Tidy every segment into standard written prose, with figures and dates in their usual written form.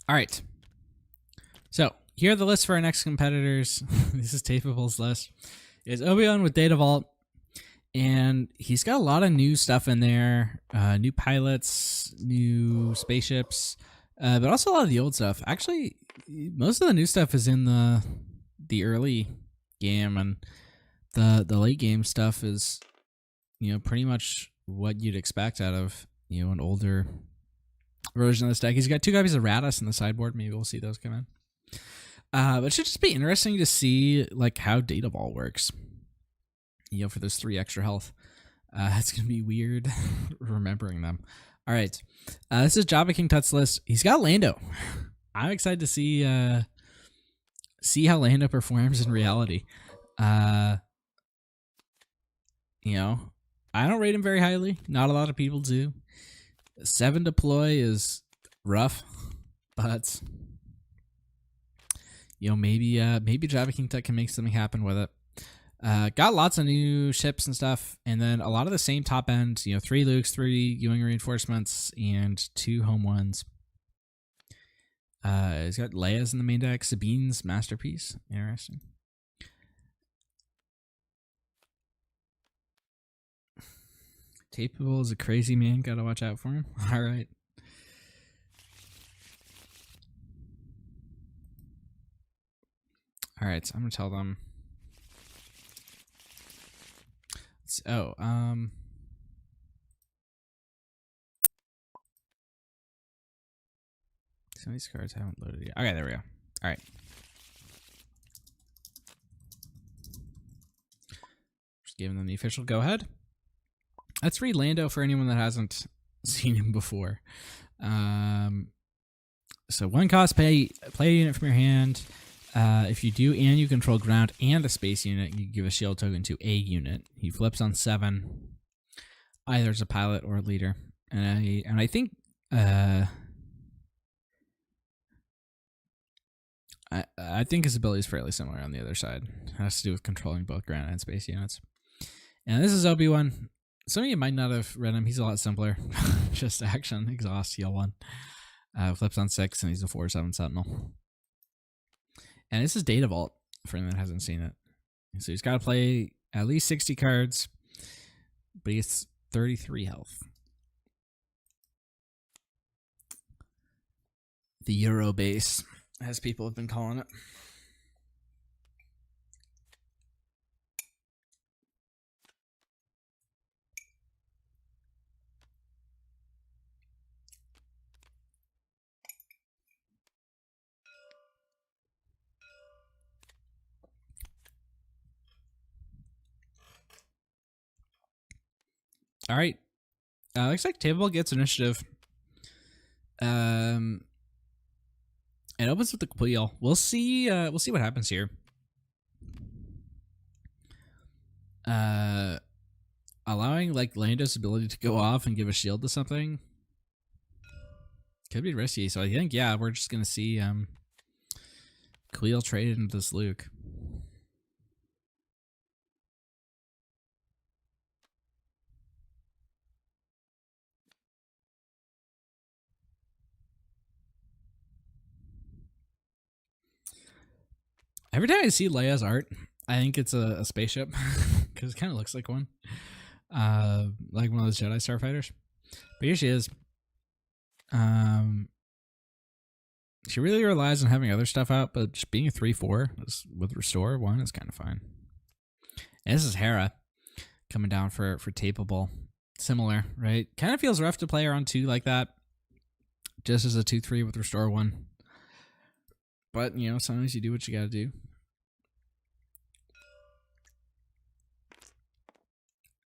All right. So here are the lists for our next competitors. This is Tapeable's list. It's Obi-Wan with Data Vault, and he's got a lot of new stuff in there. New pilots, new spaceships, but also a lot of the old stuff. Actually, most of the new stuff is in the early game, and the late game stuff is, pretty much what you'd expect out of, an older version of this deck. He's got 2 copies of Radis in the sideboard. Maybe we'll see those come in. But it should just be interesting to see like how Data Ball works. For those 3 extra health. It's gonna be weird remembering them. All right, this is JabbaKingTut's list. He's got Lando. I'm excited to see how Lando performs in reality. I don't rate him very highly. Not a lot of people do. 7 deploy is rough, but maybe JabbaKingTut can make something happen with it. Got lots of new ships and stuff, and then a lot of the same top end. 3 Lukes, 3 Ewing reinforcements, and 2 home ones. He's got Leia's in the main deck. Sabine's Masterpiece. Interesting. Tapeable is a crazy man. Gotta watch out for him. All right. All right, so I'm gonna tell them. Some of these cards haven't loaded yet. Okay, there we go. All right. Just giving them the official go ahead. Let's read Lando for anyone that hasn't seen him before. So 1 cost, play a unit from your hand. If you do and you control ground and a space unit, you give a shield token to a unit. He flips on 7, either as a pilot or a leader. And I think I think his ability is fairly similar on the other side. It has to do with controlling both ground and space units. And this is Obi-Wan. Some of you might not have read him. He's a lot simpler. Just action, exhaust, heal 1. Flips on 6, and he's a 4/7 Sentinel. And this is Data Vault, for anyone that hasn't seen it. So he's got to play at least 60 cards, but he gets 33 health. The Euro base, as people have been calling it. All right. Looks like Tapeable gets initiative. It opens with the wheel. We'll see what happens here. Allowing like Lando's ability to go off and give a shield to something could be risky. So I think we're just gonna see Queel traded into this Luke. Every time I see Leia's art, I think it's a spaceship because it kind of looks like one, like one of those Jedi starfighters. But here she is. She really relies on having other stuff out, but just being a 3/4 with Restore 1 is kind of fine. And this is Hera coming down for Tapeable. Similar, right? Kind of feels rough to play her on 2 like that, just as a 2/3 with Restore 1. But, sometimes you do what you gotta do.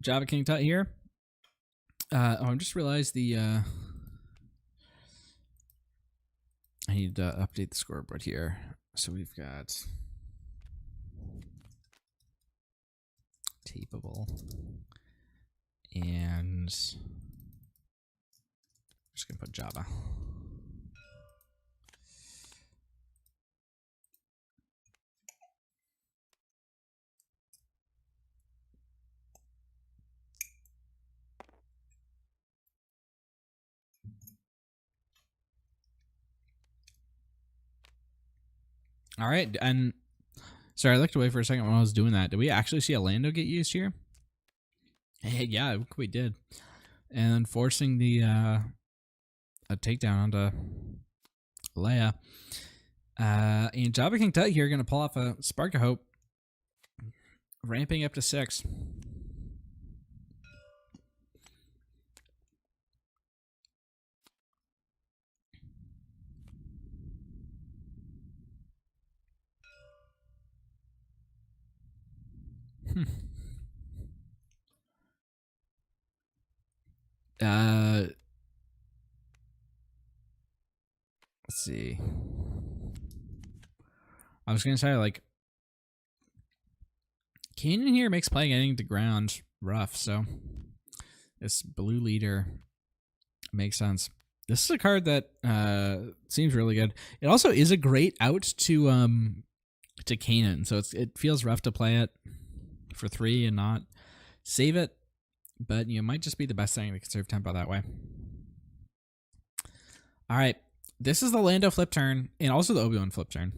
JabbaKingTut here. I just realized I need to update the scoreboard here. So we've got Tapeable and I'm just gonna put Jabba. All right, and sorry, I looked away for a second when I was doing that. Did we actually see a Lando get used here? Hey, yeah, we did. And forcing the a takedown onto Leia. And JabbaKingTut here going to pull off a Spark of Hope, ramping up to 6. Let's see. I was gonna say, like, Kanan here makes playing anything to ground rough, so this blue leader makes sense. This is a card that seems really good. It also is a great out to Kanan, so it feels rough to play it for 3 and not save it, but you know, might just be the best thing to conserve tempo that way. All right, this is the Lando flip turn and also the Obi-Wan flip turn.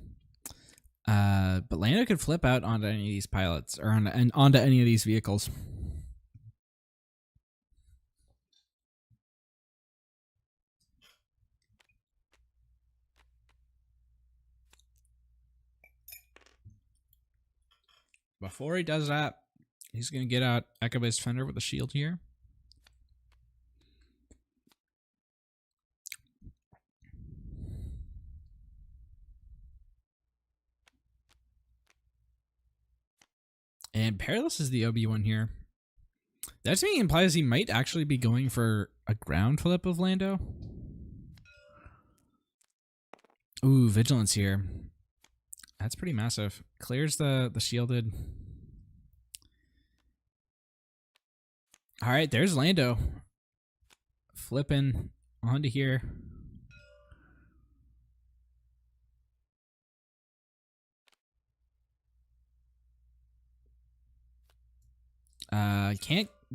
But Lando could flip out onto any of these pilots or onto any of these vehicles. Before he does that, he's going to get out Echo Base Defender with a shield here. And Perilous is the Obi-Wan here. That to me implies he might actually be going for a ground flip of Lando. Ooh, Vigilance here. That's pretty massive. Clears the shielded. All right, there's Lando. Flipping onto here.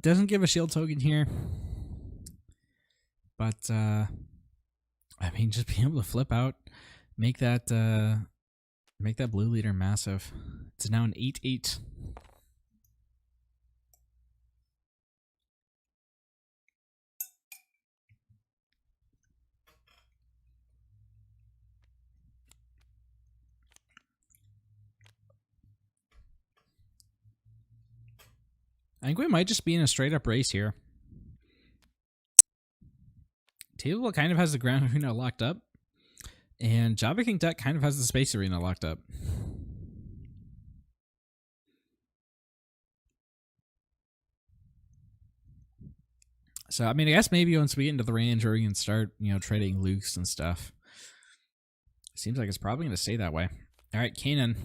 Doesn't give a shield token here. But I mean, just being able to flip out, make that blue leader massive. It's now an 8-8. I think we might just be in a straight up race here. Tapeable kind of has the ground arena locked up, and JabbaKingTut kind of has the space arena locked up. So, I mean, I guess maybe once we get into the range where we can start, you know, trading Lukes and stuff. Seems like it's probably going to stay that way. All right, Kanan.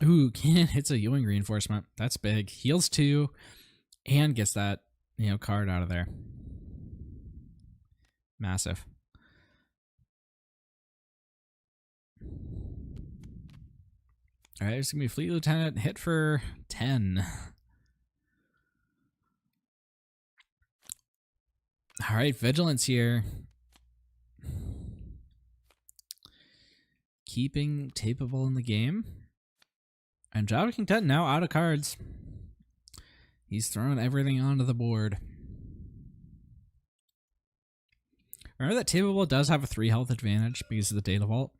Ooh, Kanan hits a Ewing reinforcement. That's big. Heals 2 and gets that, you know, card out of there. Massive. All right, it's going to be Fleet Lieutenant. Hit for 10. All right, Vigilance here. Keeping Tapeable in the game. And JabbaKingTut now out of cards. He's throwing everything onto the board. Remember that Tapeable does have a 3 health advantage because of the Data Vault.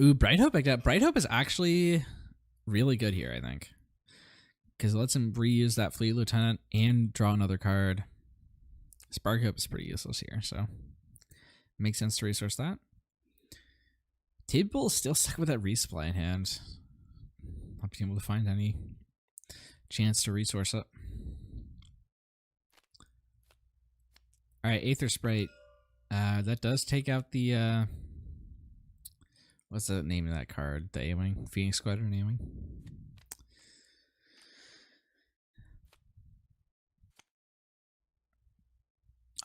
Ooh, Bright Hope. Bright Hope is actually really good here, I think. Because it lets him reuse that Fleet Lieutenant and draw another card. Spark Hope is pretty useless here, so makes sense to resource that. Tapeable is still stuck with that resupply in hand. Not being able to find any chance to resource it. Alright, Aether Sprite. That does take out the what's the name of that card? The A-Wing? Phoenix Squadron A-Wing?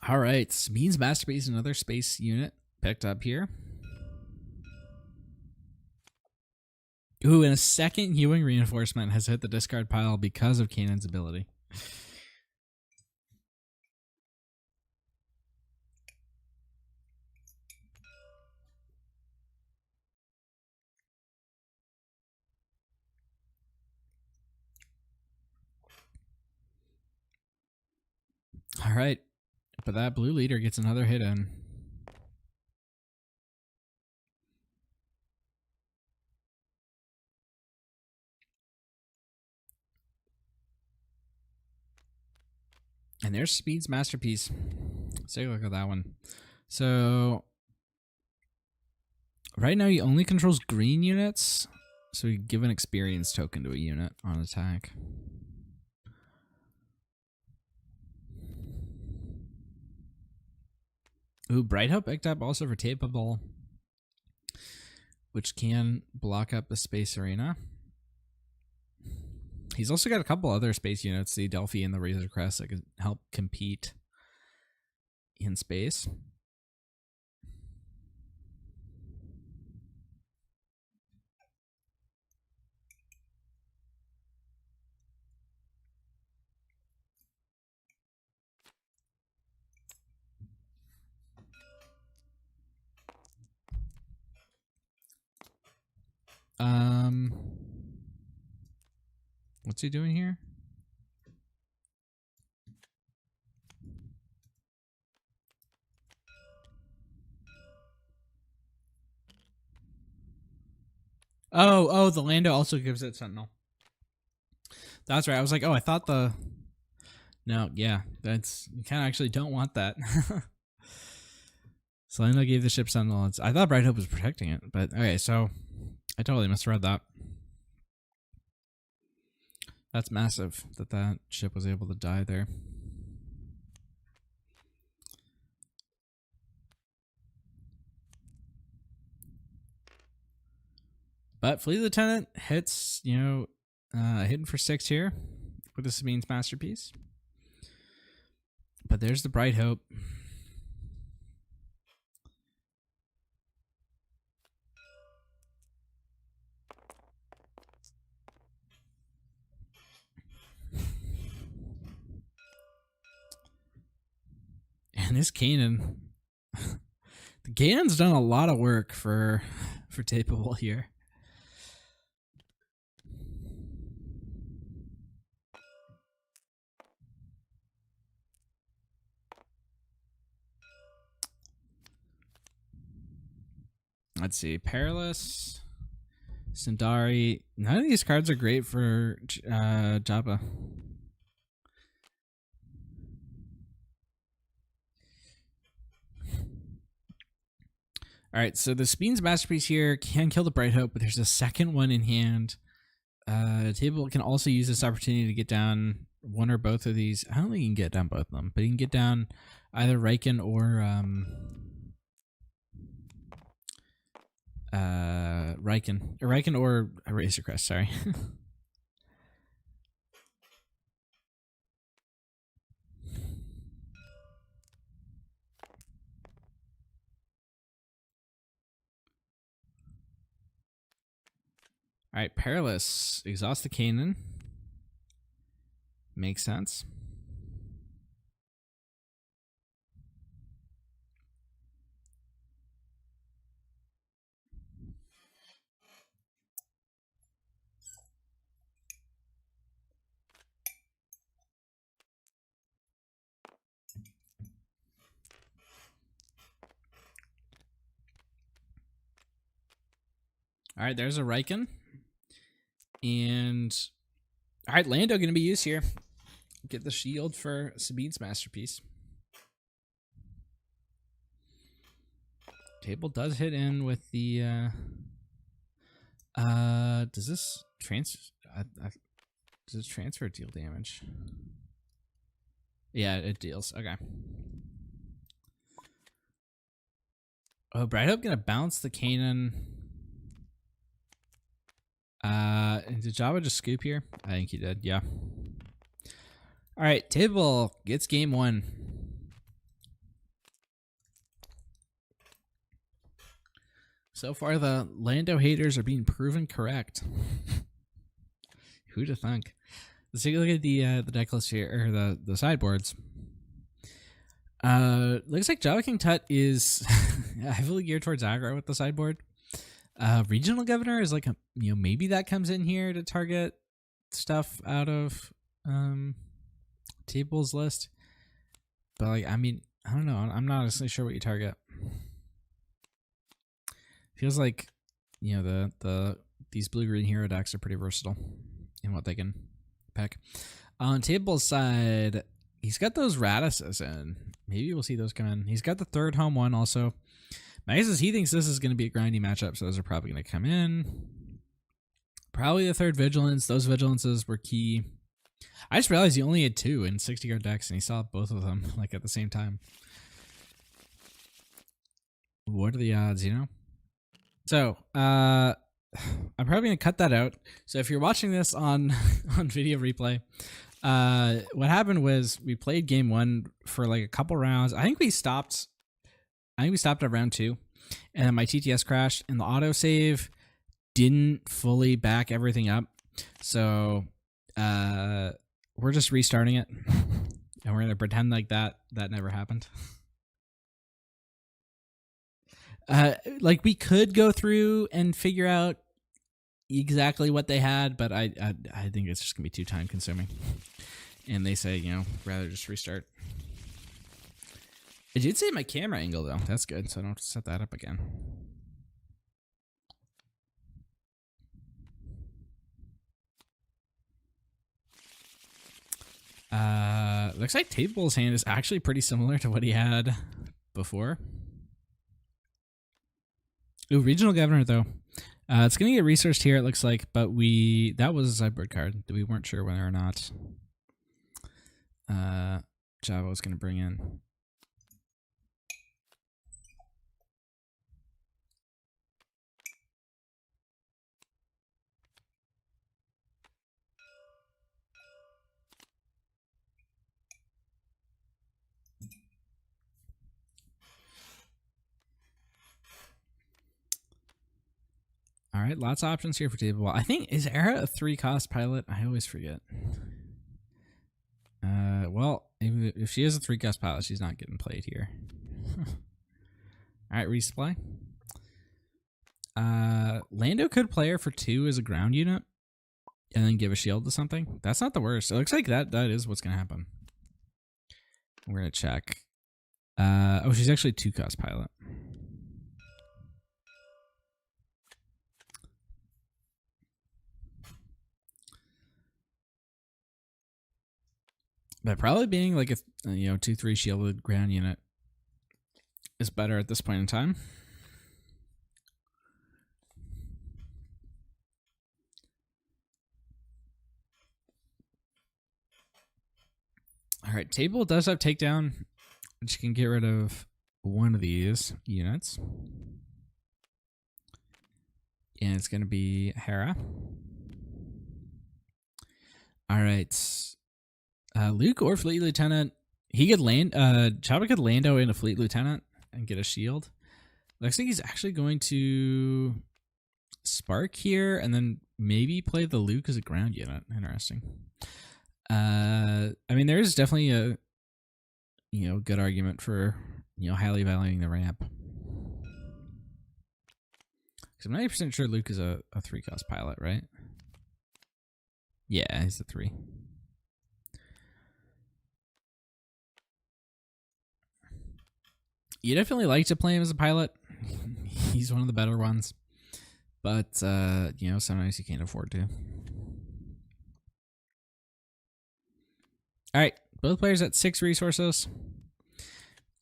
Alright, means Masterpiece, another space unit picked up here. Ooh, and a second Ewing reinforcement has hit the discard pile because of Kanan's ability. All right, but that blue leader gets another hit in. And there's Speed's masterpiece. Let's take a look at that one. So right now he only controls green units, so we give an experience token to a unit on attack. Ooh, Bright Hope picked up also for Tapeable, which can block up the Space Arena. He's also got a couple other space units, the Delphi and the Razor Crest, that can help compete in space. What's he doing here? Oh, the Lando also gives it Sentinel. That's right. I was like, oh, I thought the... No, yeah, that's... You kind of actually don't want that. So Lando gave the ship Sentinel. I thought Bright Hope was protecting it, but okay, so I totally misread that. That's massive that that ship was able to die there. But Fleet Lieutenant hits, hitting for 6 here with the Sabine's masterpiece. But there's the Bright Hope. And this Kanan, the Kanan's done a lot of work for Tapeable here. Let's see, Perilous, Sundari. None of these cards are great for Jabba. All right, so the Speed's masterpiece here can kill the Bright Hope, but there's a second one in hand. Table can also use this opportunity to get down one or both of these. I don't think you can get down both of them, but you can get down either Riken or Riken or Razor Crest. Sorry. All right, Perilous. Exhaust the Kanan. Makes sense. All right, there's a Riken. And all right, Lando going to be used here. Get the shield for Sabine's masterpiece. Table does hit in with the does this transfer does this transfer deal damage? Yeah, it deals. Okay. Oh, Bright Hope gonna bounce the Kanan. Did Jabba just scoop here? I think he did, yeah. All right, Table gets game 1. So far, the Lando haters are being proven correct. Who'd have thunk? Let's take a look at the deck list here, or the sideboards. Looks like JabbaKingTut is heavily geared towards aggro with the sideboard. Regional Governor is like maybe that comes in here to target stuff out of Table's list. But like, I mean, I don't know. I'm not honestly sure what you target. Feels like, you know, these blue-green hero decks are pretty versatile in what they can pick. On Tapeable's side, he's got those Radishes in. Maybe we'll see those come in. He's got the third home one also. My guess is he thinks this is going to be a grindy matchup, so those are probably going to come in. Probably the third Vigilance. Those Vigilances were key. I just realized he only had 2 in 60-card decks, and he saw both of them like at the same time. What are the odds, you know? So, I'm probably going to cut that out. So if you're watching this on video replay, what happened was we played game 1 for like a couple rounds. I think we stopped at round 2, and then my TTS crashed, and the autosave didn't fully back everything up. So we're just restarting it, and we're going to pretend like that never happened. Like we could go through and figure out exactly what they had, but I think it's just gonna be too time consuming. And they say, you know, rather just restart. I did save my camera angle though. That's good, so I don't have to set that up again. Looks like Tapeable's hand is actually pretty similar to what he had before. Ooh, Regional Governor though. It's gonna get resourced here, it looks like, but that was a sideboard card that we weren't sure whether or not Jabba was gonna bring in. All right, lots of options here for Tapeable. I think, is Era a 3-cost pilot? I always forget. Well, if she is a 3-cost pilot, she's not getting played here. All right, resupply. Lando could play her for 2 as a ground unit, and then give a shield to something. That's not the worst. It looks like that is what's gonna happen. We're gonna check. Oh, she's actually a 2-cost pilot. But probably being like a 2/3 shielded ground unit is better at this point in time. All right, Tapeable does have takedown, which can get rid of one of these units, and it's going to be Hera. All right. Luke or Fleet Lieutenant. He could land. Jabba could Lando in a Fleet Lieutenant and get a shield. Looks like he's actually going to Spark here and then maybe play the Luke as a ground unit. Interesting. I mean, there's definitely a good argument for highly valuing the ramp. Because I'm 90% sure Luke is a 3-cost pilot, right? Yeah, he's a 3. You definitely like to play him as a pilot. He's one of the better ones. But, sometimes you can't afford to. All right, both players at 6 resources.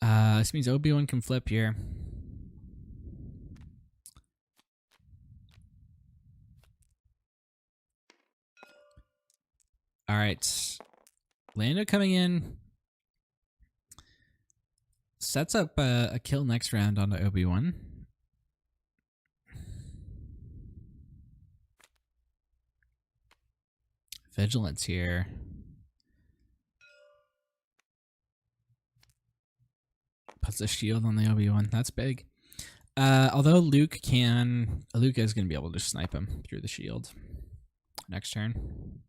This means Obi-Wan can flip here. All right, Lando coming in. Sets up a kill next round onto Obi-Wan. Vigilance here. Puts a shield on the Obi-Wan. That's big. Although Luke is going to be able to snipe him through the shield next turn.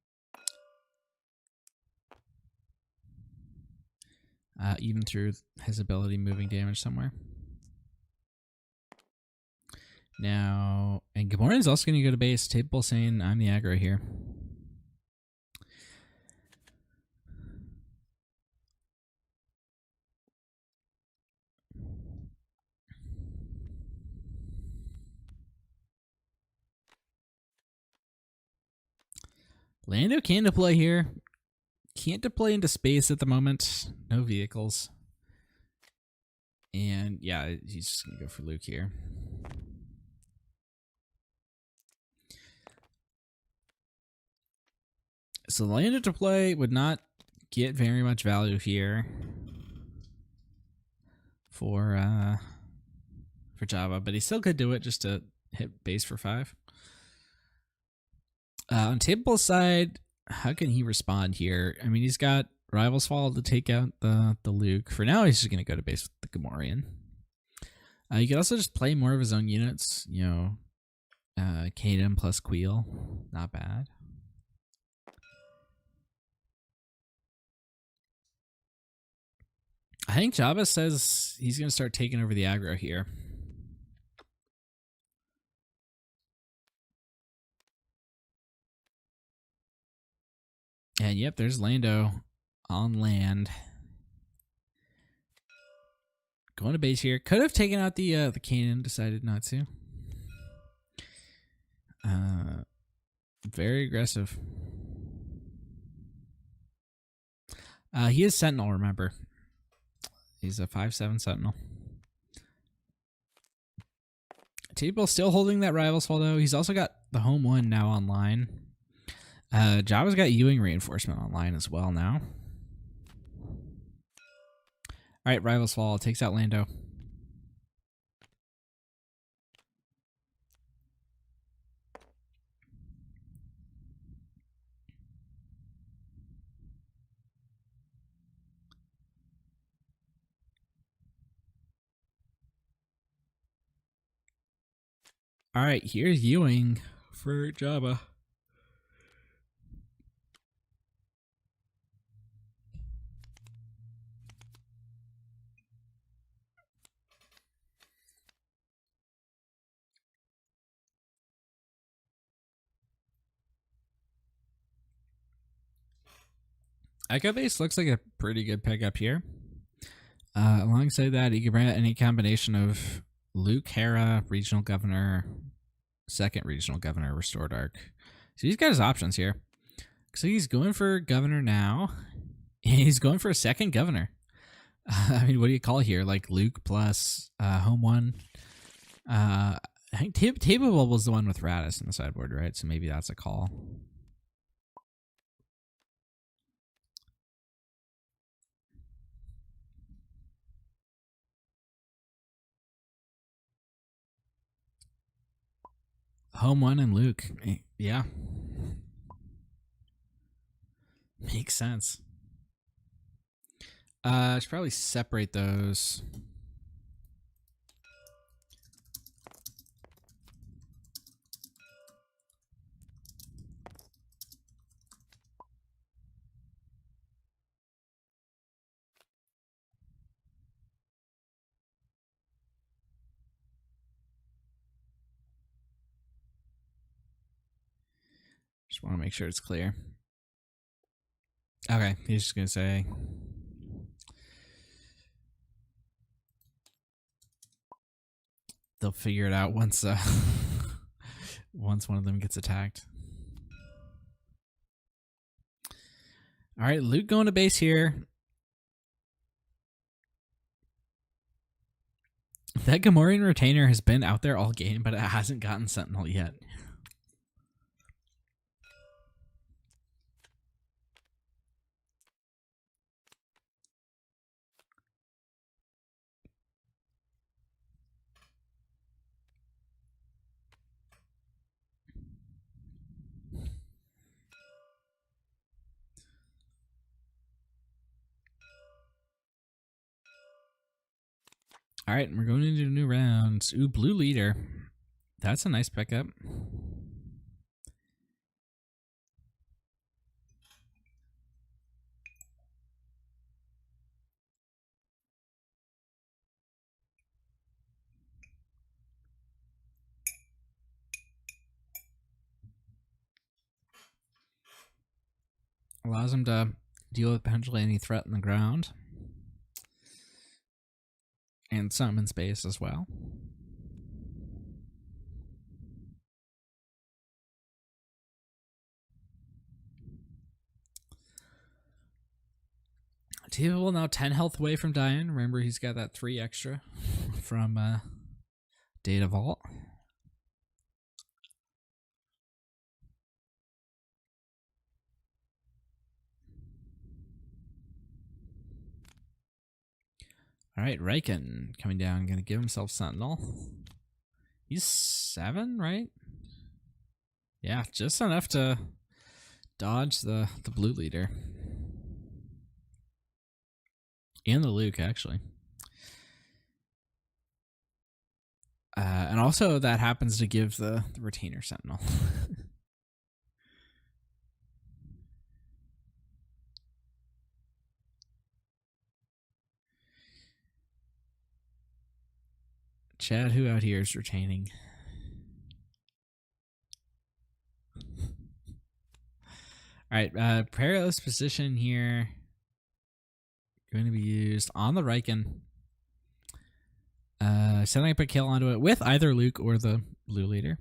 Even through his ability moving damage somewhere. Now, and Gamoran's also going to go to base. Tapeable saying, I'm the aggro here. Lando can deploy here. Can't deploy into space at the moment. No vehicles. And yeah, he's just going to go for Luke here. So Lando deploy would not get very much value here for Jabba, but he still could do it just to hit base for 5. On Tapeable's side, how can he respond here? I mean, he's got Rival's Fall to take out the Luke. For now, he's just going to go to base with the Gamorrean. He could also just play more of his own units. You know, Kaden plus Queel. Not bad. I think Jabba says he's going to start taking over the aggro here. And yep, there's Lando on land. Going to base here. Could have taken out the Kanan, decided not to. Very aggressive. He is Sentinel, remember. He's a 5/7 Sentinel. Tapeable still holding that Rival's Fall, though. He's also got the home one now online. Jabba's got Ewing reinforcement online as well now. All right, Rival's Fall takes out Lando. All right, here's Ewing for Jabba. Echo Base looks like a pretty good pickup here. Alongside that, you can bring out any combination of Luke, Hera, Regional Governor, Second Regional Governor, Restored Arc. So he's got his options here. So he's going for Governor now, and he's going for a second Governor. I mean, what do you call here? Like Luke plus Home One. I think Tapeable was the one with Radis in the sideboard, right? So maybe that's a call. Home One and Luke. Yeah. Makes sense. I should probably separate those. Just want to make sure it's clear. Okay, he's just going to say... They'll figure it out once once one of them gets attacked. All right, Luke going to base here. That Gamorrean Retainer has been out there all game, but it hasn't gotten Sentinel yet. All right, we're going into a new round. Ooh, Blue Leader. That's a nice pickup. Allows him to deal with potentially any threat in the ground. And some in space as well. Tapeable now 10 health away from dying. Remember, he's got that 3 extra from Data Vault. All right, Riken coming down, going to give himself Sentinel. He's 7, right? Yeah, just enough to dodge the blue leader. And the Luke, actually. And also that happens to give the retainer Sentinel. Chad, who out here is retaining? All right, perilous position here. Going to be used on the Riken. Setting up a kill onto it with either Luke or the blue leader.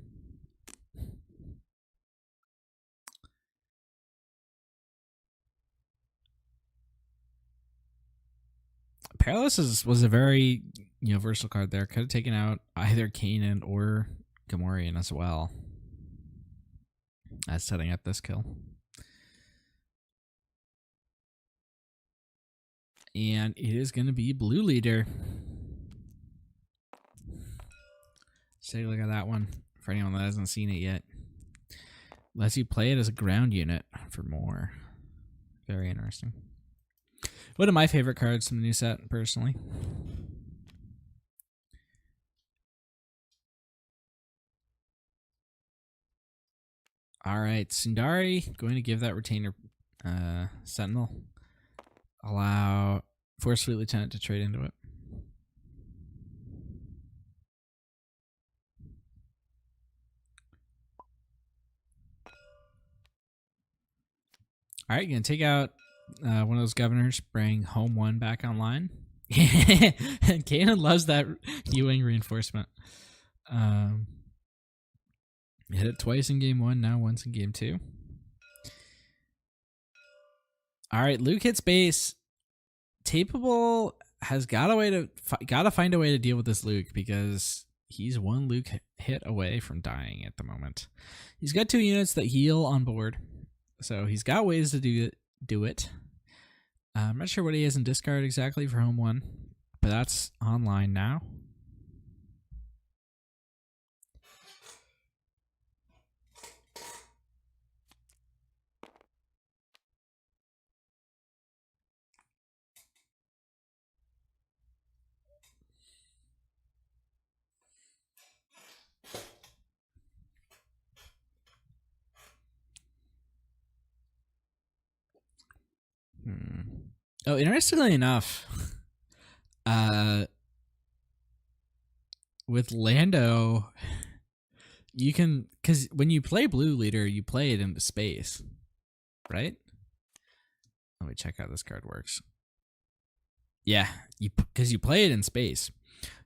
Perilous was a very versatile card there. Could have taken out either Kanan or Gamorrean as well as setting up this kill. And it is going to be blue leader. Let's take a look at that one for anyone that hasn't seen it yet. Lets you play it as a ground unit for more. Very interesting. One of my favorite cards from the new set, personally. All right, Sundari going to give that retainer Sentinel. Allow Force Fleet Lieutenant to trade into it. All right, you're going to take out one of those governors, bring Home 1 back online. And Kanan loves that U-Wing reinforcement. Hit it twice in game 1, now once in game 2. All right, Luke hits base. Tapeable has got to find a way to deal with this Luke because he's one Luke hit away from dying at the moment. He's got 2 units that heal on board, so he's got ways to do it. I'm not sure what he has in discard exactly for Home 1, but that's online now. Oh, interestingly enough, with Lando, you can, because when you play blue leader, you play it into space, right? Let me check how this card works. Yeah, because you play it in space.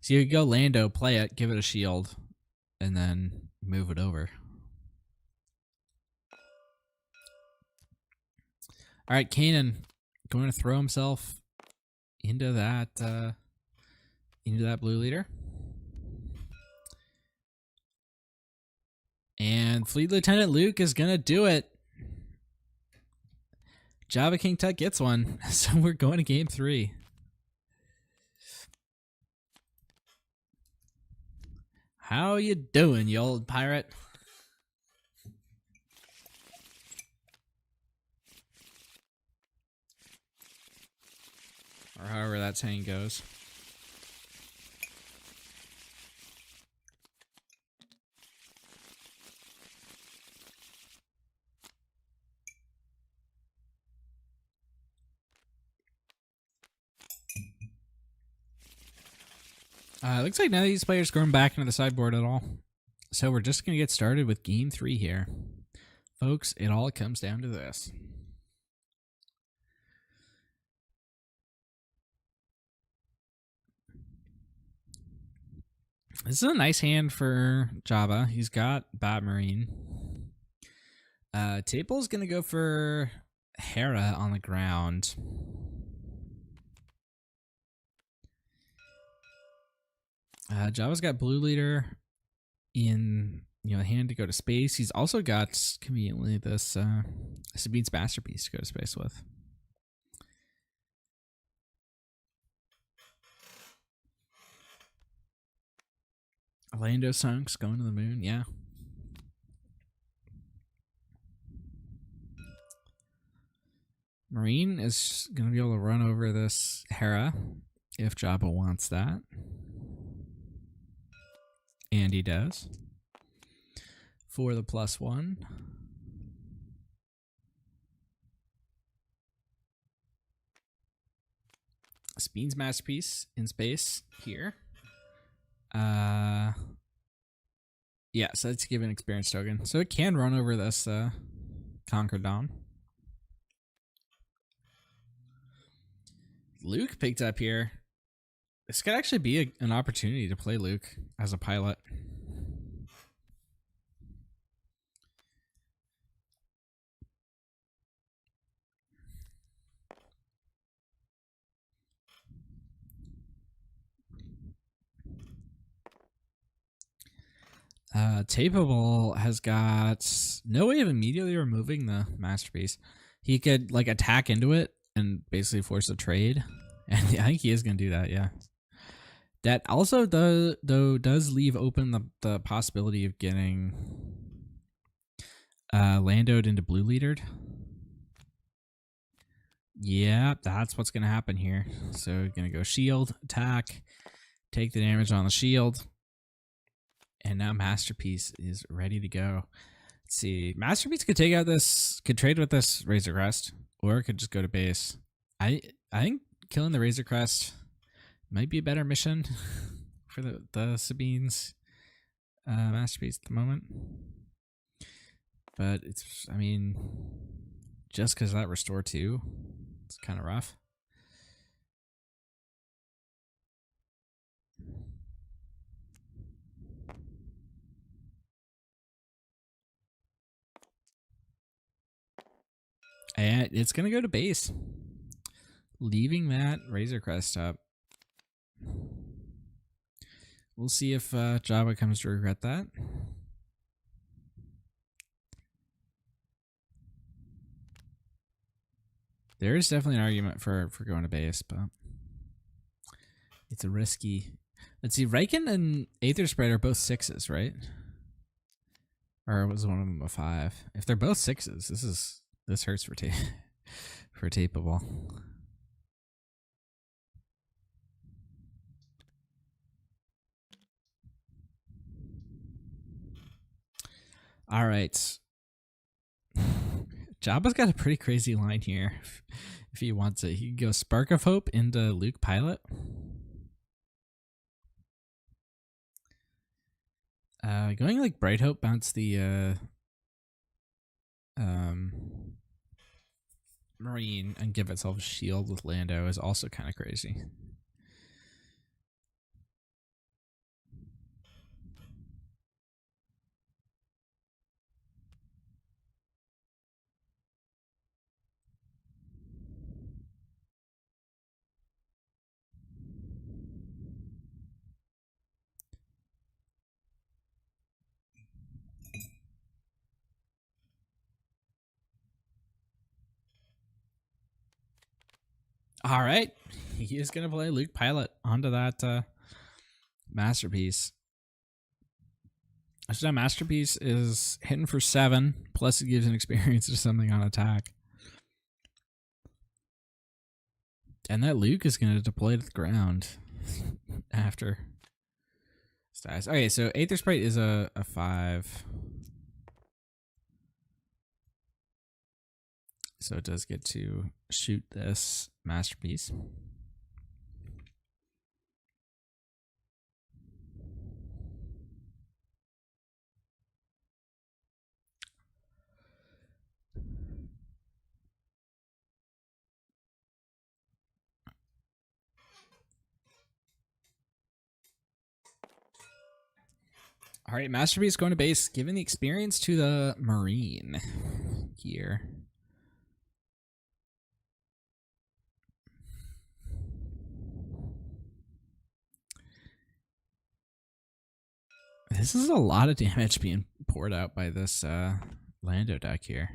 So you go Lando, play it, give it a shield, and then move it over. All right, Kanan going to throw himself into that blue leader. And Fleet Lieutenant Luke is going to do it. JabbaKingTut gets one. So we're going to game 3. How you doing, you old pirate? Or however that saying goes. Looks like none of these players going back into the sideboard at all. So we're just going to get started with game 3 here. Folks, it all comes down to this. This is a nice hand for Jabba. He's got Batmarine. Table's going to go for Hera on the ground. Jabba's got blue leader in hand to go to space. He's also got conveniently this Sabine's masterpiece to go to space with. Lando sunks going to the moon, yeah. Marine is going to be able to run over this Hera if Jabba wants that. And he does. For the +1. Sabine's masterpiece in space here. Yeah, so let's give an experience token. So it can run over this Conquer Dawn. Luke picked up here. This could actually be an opportunity to play Luke as a pilot. Tapeable has got no way of immediately removing the masterpiece. He could like attack into it and basically force a trade. And I think he is going to do that, yeah. That also does leave open the possibility of getting Landoed into blue leadered. Yeah, that's what's going to happen here. So we're going to go shield, attack, take the damage on the shield. And now Masterpiece is ready to go. Let's see. Masterpiece could take out this, could trade with this Razor Crest, or it could just go to base. I think killing the Razor Crest might be a better mission for the Sabine's Masterpiece at the moment. But it's, I mean, just because that Restore 2, it's kind of rough. And it's going to go to base, leaving that Razor Crest up. We'll see if Jabba comes to regret that. There is definitely an argument for going to base, but it's a risky. Let's see, Riken and Aether Sprite are both 6s, right? Or was one of them a 5? If they're both 6s, this hurts for for Tapeable. All right. Jabba's got a pretty crazy line here. If he wants it, he can go Spark of Hope into Luke Pilot. Going like Bright Hope, bounce the Marine and give itself a shield with Lando is also kind of crazy. All right. He is going to play Luke Pilot onto that Masterpiece. So that Masterpiece is hitting for 7, plus it gives an experience or something on attack. And that Luke is going to deploy to the ground after. Okay, so Aether Sprite is a 5. So it does get to shoot this Masterpiece. All right, Masterpiece going to base, giving the experience to the Marine here. This is a lot of damage being poured out by this Lando deck here.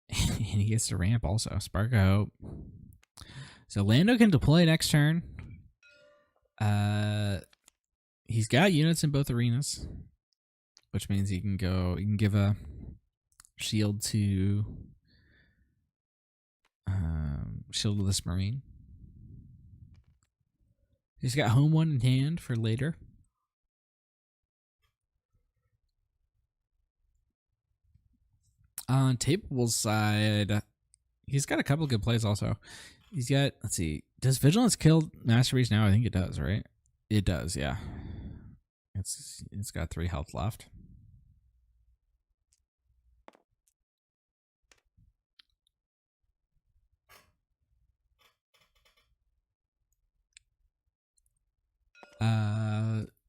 And he gets to ramp also. Spark of Hope. So Lando can deploy next turn. He's got units in both arenas, which means he can give a shield to Shieldless Marine. He's got home one in hand for later. On Tapeable's side, he's got a couple good plays also. He's got, let's see, does Vigilance kill Masterpiece now? I think it does, right? It does, yeah. It's got 3 health left.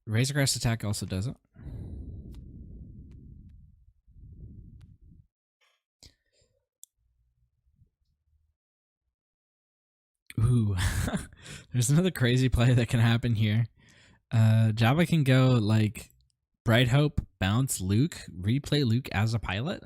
Razorcrest attack also does it. Ooh, there's another crazy play that can happen here. Jabba can go like Bright Hope, bounce Luke, replay Luke as a pilot.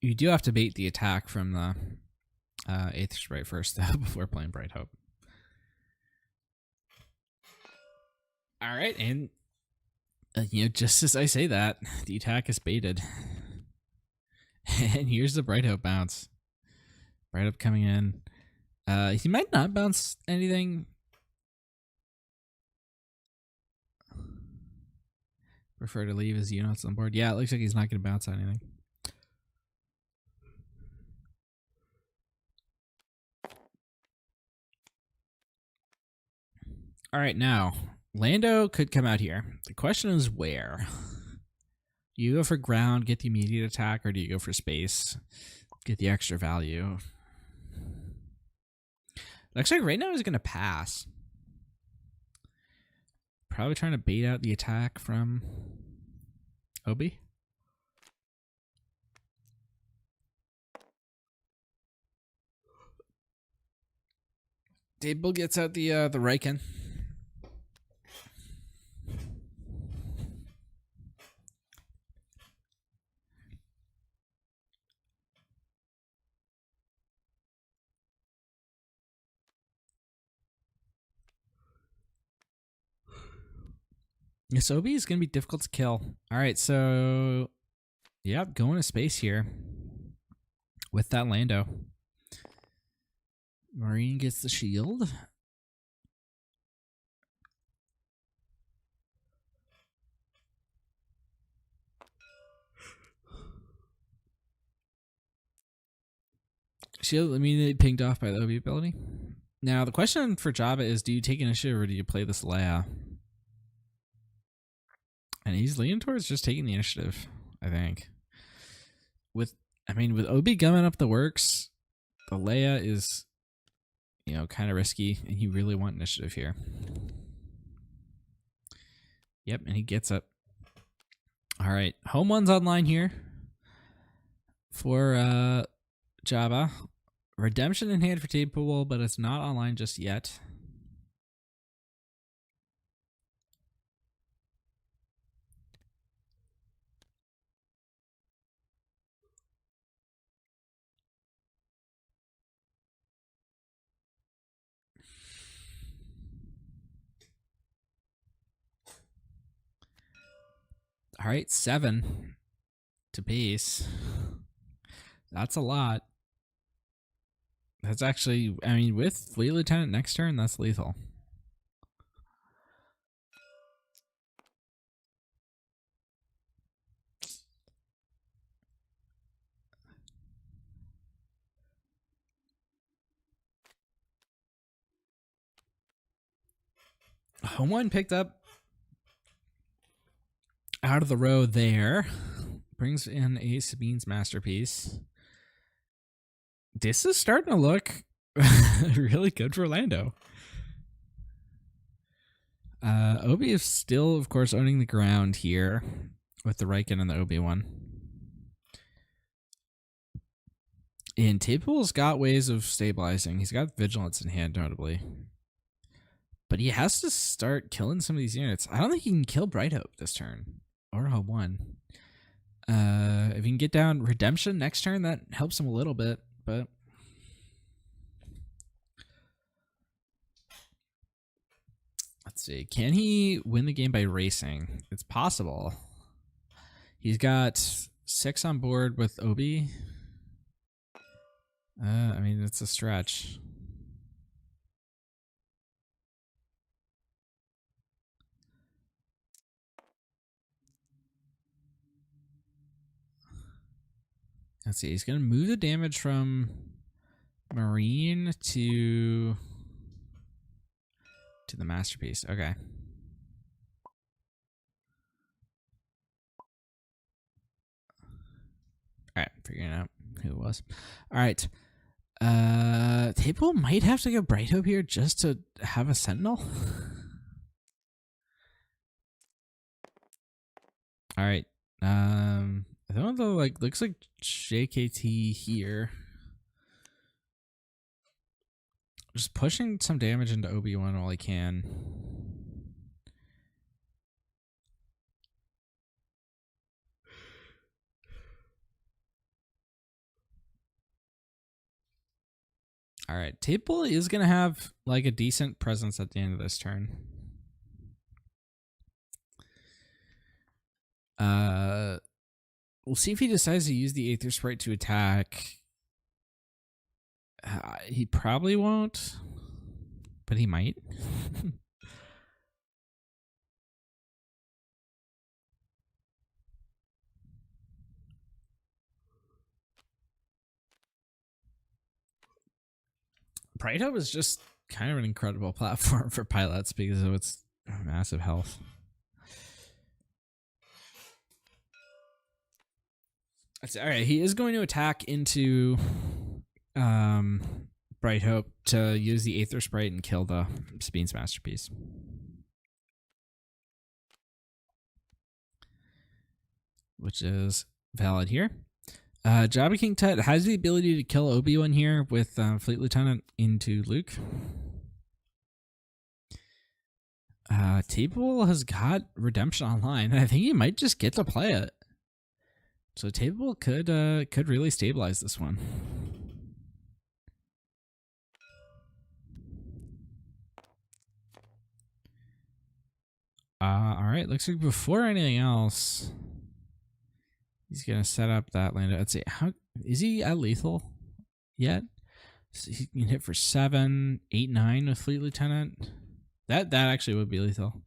You do have to bait the attack from the 8th Sprite first, though, before playing Bright Hope. All right, and just as I say that, the attack is baited. And here's the Bright Hope bounce. Bright Hope coming in. He might not bounce anything. Prefer to leave his units on board. Yeah, it looks like he's not going to bounce anything. All right, now, Lando could come out here. The question is where? Do you go for ground, get the immediate attack, or do you go for space, get the extra value? Looks like right now he's going to pass. Probably trying to bait out the attack from Obi. Tapeable gets out the Riken. This Obi is going to be difficult to kill. All right, so, yep, going to space here with that Lando. Marine gets the shield. Shield immediately pinged off by the Obi ability. Now, the question for Jabba is, do you take initiative or do you play this Leia? And he's leaning towards just taking the initiative, I think. With Obi gumming up the works, the Leia is, kind of risky, and you really want initiative here. Yep, and he gets it. All right, home one's online here for Jabba. Redemption in hand for Tapeable, but it's not online just yet. All right, 7 to base. That's a lot. That's actually, with Fleet Lieutenant next turn, that's lethal. Home one picked up out of the row there. Brings in a Sabine's Masterpiece. This is starting to look really good for Lando. Obi is still, of course, owning the ground here with the Riken and the Obi one. And Tapeable's got ways of stabilizing. He's got Vigilance in hand, notably. But he has to start killing some of these units. I don't think he can kill Bright Hope this turn. Or Hope 1. If he can get down Redemption next turn, that helps him a little bit. But let's see. Can he win the game by racing? It's possible. He's got 6 on board with Obi. I mean, it's a stretch. Let's see. He's going to move the damage from Marine to the Masterpiece. Okay. All right. Figuring out who it was. All right. Tapeable might have to go Bright Hope here just to have a Sentinel. All right. I don't know, like, looks like JKT here. Just pushing some damage into Obi-Wan while I can. All right, Tapeable is going to have like a decent presence at the end of this turn. We'll see if he decides to use the Aether Sprite to attack. He probably won't, but he might. Bright Hope is just kind of an incredible platform for pilots because of its massive health. All right, he is going to attack into Bright Hope to use the Aether Sprite and kill the Sabine's Masterpiece. Which is valid here. JabbaKingTut has the ability to kill Obi-Wan here with Fleet Lieutenant into Luke. Tapeable has got Redemption online, and I think he might just get to play it. So Tapeable could really stabilize this one. All right, looks like before anything else, he's gonna set up that Lando. Let's see, how is he at lethal yet? So he can hit for 7, 8, 9 with Fleet Lieutenant. That actually would be lethal.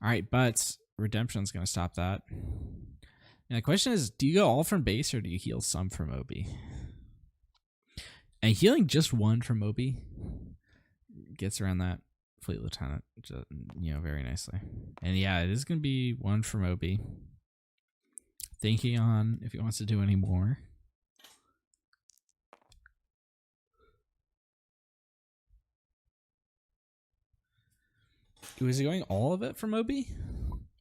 All right, but Redemption's gonna stop that. And the question is, do you go all from base or do you heal some from Obi? And healing just 1 from Obi gets around that Fleet Lieutenant, very nicely. And yeah, it is going to be 1 from Obi. Thinking on if he wants to do any more. Was he going all of it from Obi?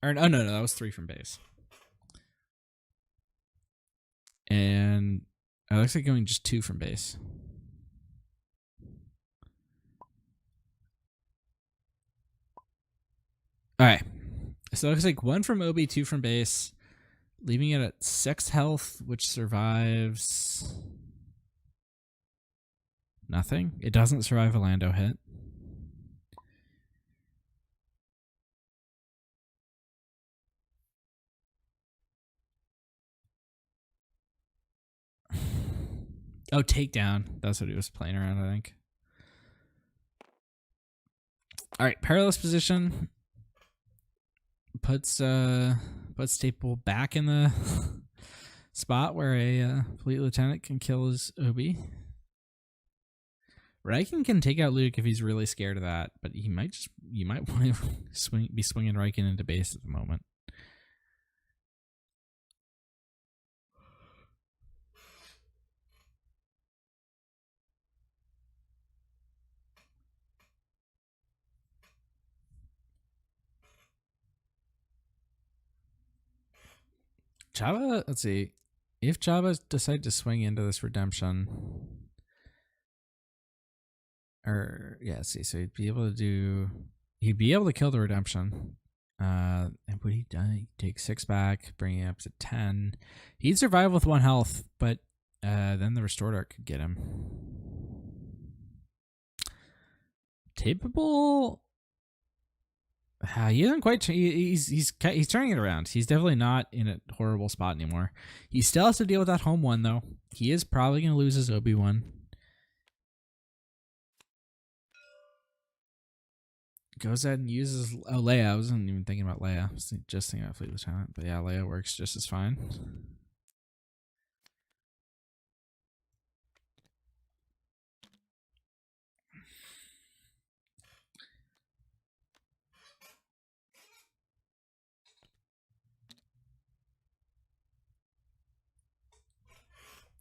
Or no, that was 3 from base. And it looks like going just 2 from base. All right. So it looks like 1 from Obi, 2 from base, leaving it at 6 health, which survives nothing. It doesn't survive a Lando hit. Oh, takedown. That's what he was playing around, I think. All right, perilous position. Puts Tapeable back in the spot where a Fleet Lieutenant can kill his Obi. Riken can take out Luke if he's really scared of that, but you might want to be swinging Riken into base at the moment. Jabba, let's see. If Jabba decided to swing into this redemption, or yeah, let's see. So he'd be able to kill the redemption. And what he done? He takes 6 back, bringing it up to 10. He'd survive with 1 health, but then the restored arc could get him. Tapeable. He isn't quite. He's turning it around. He's definitely not in a horrible spot anymore. He still has to deal with that home one though. He is probably going to lose his Obi-Wan. Goes ahead and uses Leia. I wasn't even thinking about Leia. I was just thinking about Fleet Lieutenant. But yeah, Leia works just as fine.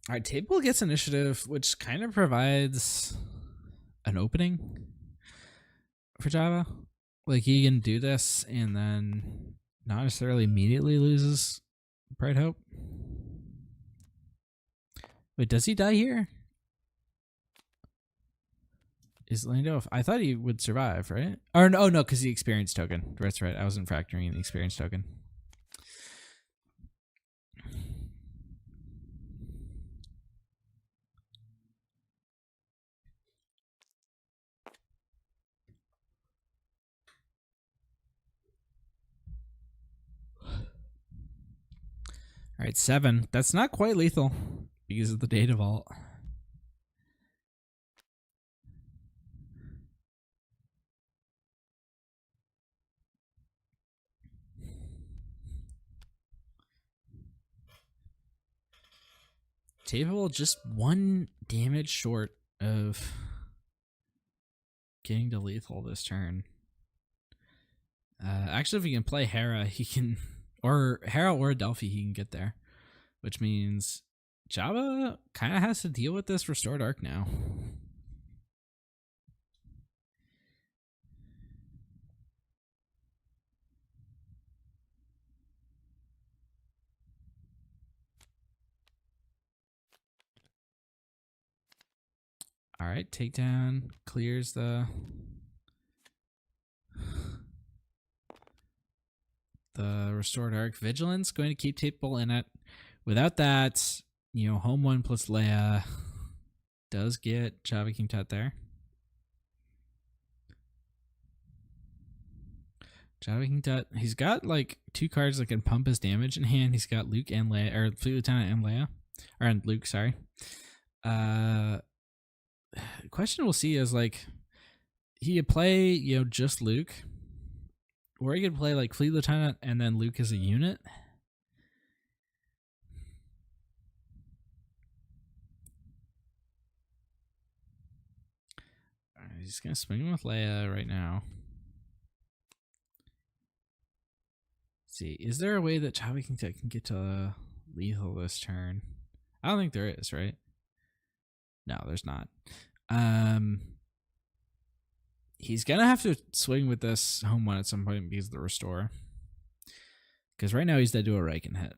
All right, Tapeable gets initiative, which kind of provides an opening for Jabba. Like, he can do this and then not necessarily immediately loses Bright Hope. Wait, does he die here? Is Lando? I thought he would survive, right? Or no, because the experience token. That's right. I wasn't factoring in the experience token. All right, 7. That's not quite lethal because of the data vault. Tapeable just 1 damage short of getting to lethal this turn. Actually, if he can play Hera, he can, or Hera or Adelphi, he can get there, which means Jabba kind of has to deal with this restored arc now. All right, takedown clears the restored arc. Vigilance going to keep Tapeable in it. Without that, home 1 plus Leia does get JabbaKingTut there. JabbaKingTut, he's got like 2 cards that can pump his damage in hand. He's got Luke and Leia, or Fleet Lieutenant and Leia, or Luke, sorry. Question we'll see is like, he could play, just Luke, or he could play like Fleet Lieutenant and then Luke as a unit. He's gonna swing with Leia right now. Let's see, is there a way that JabbaKingTut can get to lethal this turn? I don't think there is, right? No, there's not. He's gonna have to swing with this home 1 at some point because of the restore. Because right now he's dead to a Riken hit.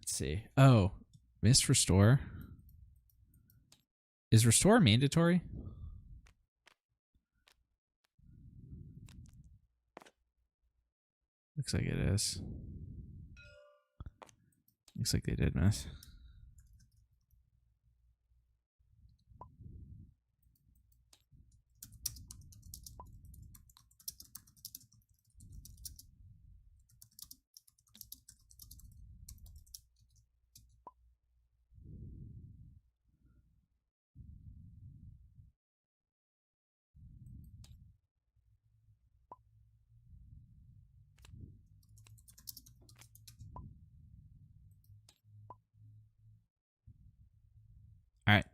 Let's see. Oh, missed restore. Is restore mandatory? Looks like it is. Looks like they did miss. All right.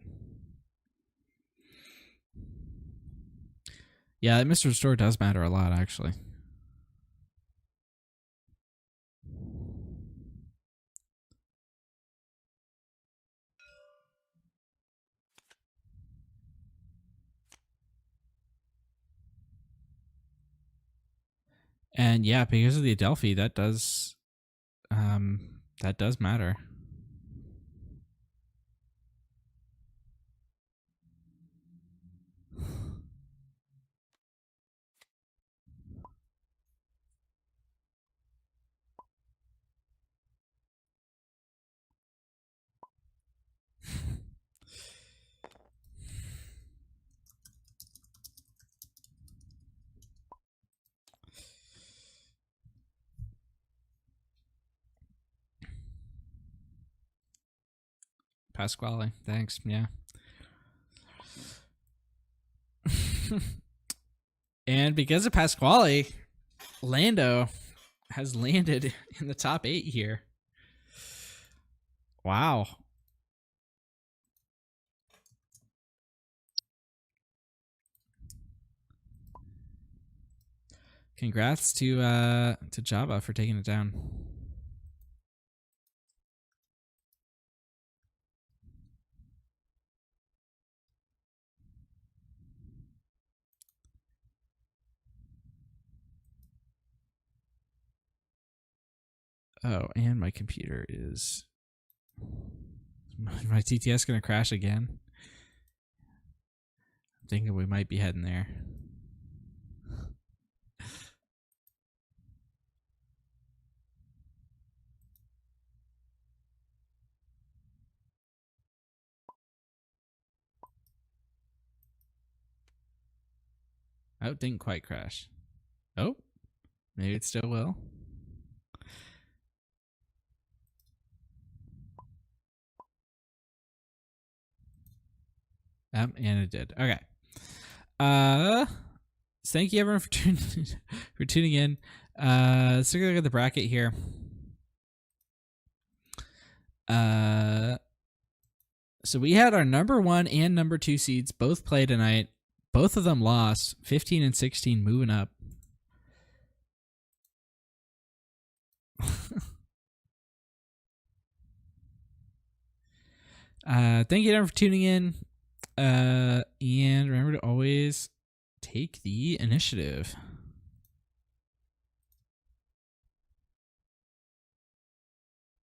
Yeah, that Mr. Restore does matter a lot, actually. And yeah, because of the Adelphi, that does matter. Pasquale, thanks. Yeah. And because of Pasquale, Lando has landed in the top 8 here. Wow. Congrats to Jabba for taking it down. Oh, and my computer is my TTS gonna crash again. I'm thinking we might be heading there. Oh, it didn't quite crash. Oh, maybe it still will. And it did. Okay. Thank you everyone for tuning in. Let's take a look at the bracket here. So we had our number 1 and number 2 seeds both play tonight. Both of them lost. 15 and 16 moving up. Thank you everyone for tuning in. And remember to always take the initiative.